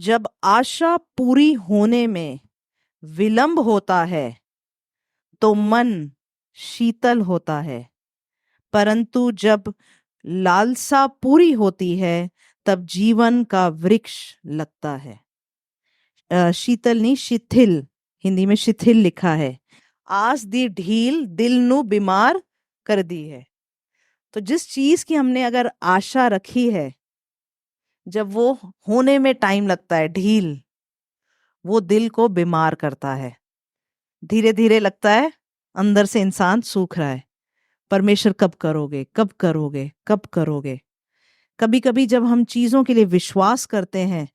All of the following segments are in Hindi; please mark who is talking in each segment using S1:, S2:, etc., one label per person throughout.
S1: जब आशा पूरी होने में विलंब होता है तो मन शीतल होता है, परंतु जब लालसा पूरी होती है तब जीवन का वृक्ष लगता है। शीतल नहीं, शिथिल, हिंदी में शिथिल लिखा है। आस दी ढील दिल नु बीमार कर दी है। तो जिस चीज की हमने अगर आशा रखी है, जब वो होने में टाइम लगता है, ढील, वो दिल को बीमार करता है। धीरे धीरे लगता है अंदर से इंसान सूख रहा है। परमेश्वर कब करोगे, कब करोगे, कब करोगे। कभी कभी जब हम चीजों के लिए विश्वास करते हैं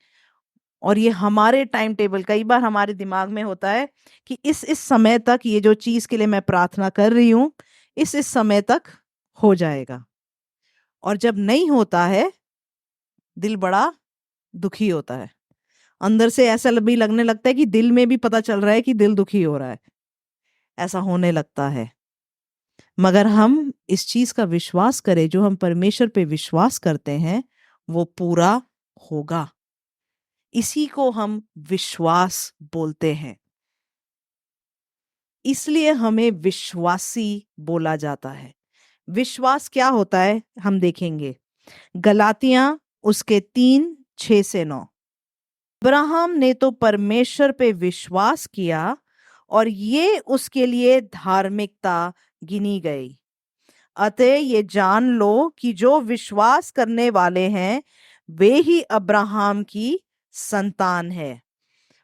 S1: और ये हमारे टाइम टेबल, कई बार हमारे दिमाग में होता है कि इस समय तक ये जो चीज के लिए मैं प्रार्थना कर रही हूं, इस समय तक हो जाएगा। और जब नहीं होता है, दिल बड़ा दुखी होता है। अंदर से ऐसा भी लगने लगता है कि दिल में भी पता चल रहा है कि दिल दुखी हो रहा है, ऐसा होने लगता है। मगर हम इस चीज का विश्वास करें, जो हम परमेश्वर पे विश्वास करते हैं वो पूरा होगा। इसी को हम विश्वास बोलते हैं, इसलिए हमें विश्वासी बोला जाता है। विश्वास क्या होता है हम देखेंगे। गलातियां उसके 3:6-9। अब्राहम ने तो परमेश्वर पे विश्वास किया और ये उसके लिए धार्मिकता गिनी गई। अतः ये जान लो कि जो विश्वास करने वाले हैं वे ही अब्राहम की संतान है।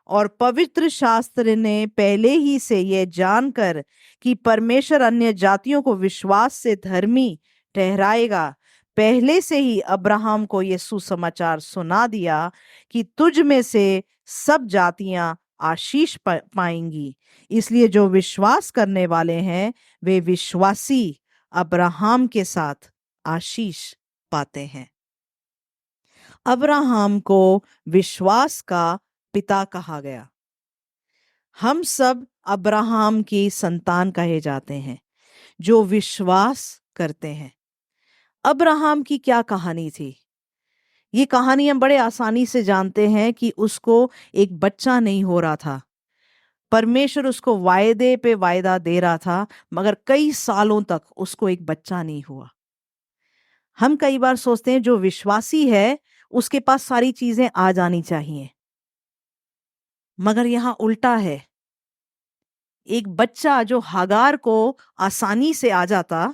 S1: और पवित्र शास्त्र ने पहले ही से यह जानकर कि परमेश्वर अन्य जातियों को विश्वास से धर्मी ठहराएगा, पहले से ही अब्राहम को यह सुसमाचार सुना दिया कि तुझ में से सब जातियां आशीष पाएंगी। इसलिए जो विश्वास करने वाले हैं वे विश्वासी अब्राहम के साथ आशीष पाते हैं। अब्राहम को विश्वास का पिता कहा गया। हम सब अब्राहम की संतान कहे जाते हैं जो विश्वास करते हैं। अब्राहम की क्या कहानी थी? ये कहानी हम बड़े आसानी से जानते हैं कि उसको एक बच्चा नहीं हो रहा था। परमेश्वर उसको वायदे पे वायदा दे रहा था, मगर कई सालों तक उसको एक बच्चा नहीं हुआ। हम कई बार सोचते हैं जो विश्वासी है उसके पास सारी चीजें आ जानी चाहिए, मगर यहां उल्टा है। एक बच्चा जो हागार को आसानी से आ जाता,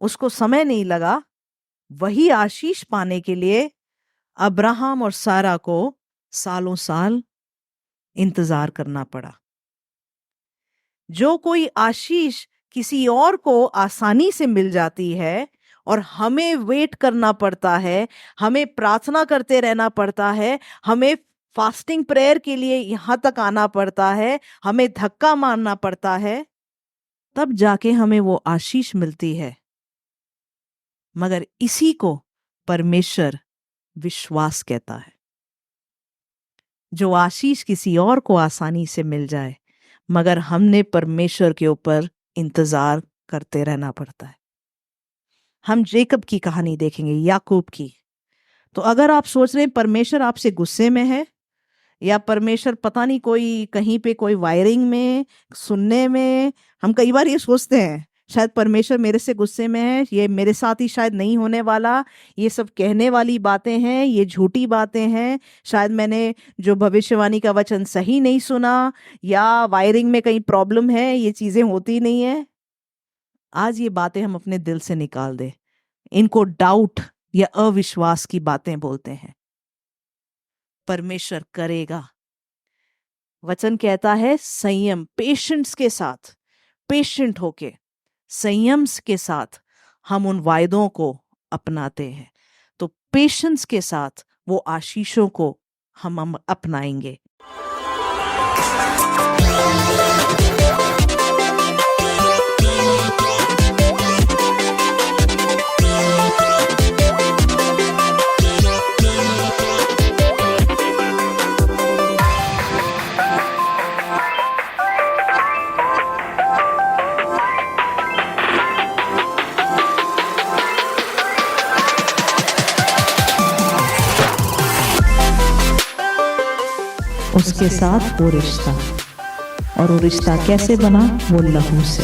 S1: उसको समय नहीं लगा, वही आशीष पाने के लिए अब्राहम और सारा को सालों साल इंतजार करना पड़ा। जो कोई आशीष किसी और को आसानी से मिल जाती है और हमें वेट करना पड़ता है, हमें प्रार्थना करते रहना पड़ता है, हमें फास्टिंग प्रेयर के लिए यहां तक आना पड़ता है, हमें धक्का मारना पड़ता है, तब जाके हमें वो आशीष मिलती है। मगर इसी को परमेश्वर विश्वास कहता है। जो आशीष किसी और को आसानी से मिल जाए, मगर हमने परमेश्वर के ऊपर इंतजार करते रहना पड़ता है। हम जेकब की कहानी देखेंगे, याकूब की। तो अगर आप सोच रहे हैं परमेश्वर आपसे गुस्से में है, या परमेश्वर पता नहीं कोई कहीं पे कोई वायरिंग में, सुनने में, हम कई बार ये सोचते हैं शायद परमेश्वर मेरे से गुस्से में है, ये मेरे साथ ही शायद नहीं होने वाला, ये सब कहने वाली बातें हैं, ये झूठी बातें हैं, शायद मैंने जो भविष्यवाणी का वचन सही नहीं सुना, या वायरिंग में कहीं प्रॉब्लम है, ये चीजें होती नहीं है। आज ये बातें हम अपने दिल से निकाल दें। इनको डाउट या अविश्वास की बातें बोलते हैं। परमेश्वर करेगा। वचन कहता है संयम, पेशेंस के साथ, पेशेंट होके, संयम के साथ हम उन वायदों को अपनाते हैं, तो पेशेंस के साथ वो आशीषों को हम अपनाएंगे।
S2: उसके साथ वो रिश्ता, और वो रिश्ता कैसे बना? वो लहू से।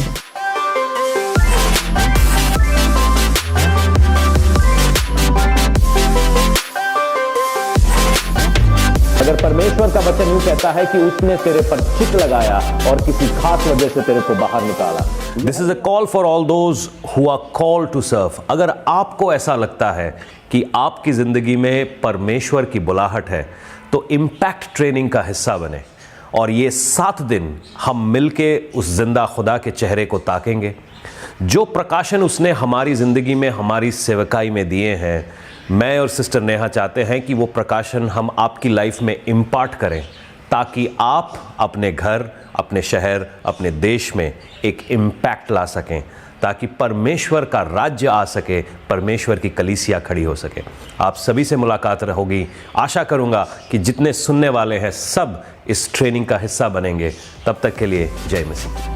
S3: अगर परमेश्वर का वचन यूं कहता है कि उसने तेरे पर चिट लगाया और किसी खास वजह से तेरे को बाहर निकाला। This is a call for all those who are called to serve. अगर आपको ऐसा लगता है कि आपकी जिंदगी में परमेश्वर की बुलाहट है, तो इम्पैक्ट ट्रेनिंग का हिस्सा बने और ये 7 दिन हम मिलके उस जिंदा खुदा के चेहरे को ताकेंगे। जो प्रकाशन उसने हमारी जिंदगी में, हमारी सेवकाई में दिए हैं, मैं और सिस्टर नेहा चाहते हैं कि वो प्रकाशन हम आपकी लाइफ में इम्पार्ट करें, ताकि आप अपने घर, अपने शहर, अपने देश में एक इम्पैक्ट ला सकें, ताकि परमेश्वर का राज्य आ सके, परमेश्वर की कलीसिया खड़ी हो सके। आप सभी से मुलाकात होगी। आशा करूंगा कि जितने सुनने वाले हैं सब इस ट्रेनिंग का हिस्सा बनेंगे। तब तक के लिए जय मसीह।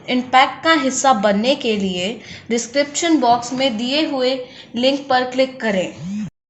S4: इम्पैक्ट का हिस्सा बनने के लिए डिस्क्रिप्शन बॉक्स में दिए हुए लिंक पर क्लिक करें।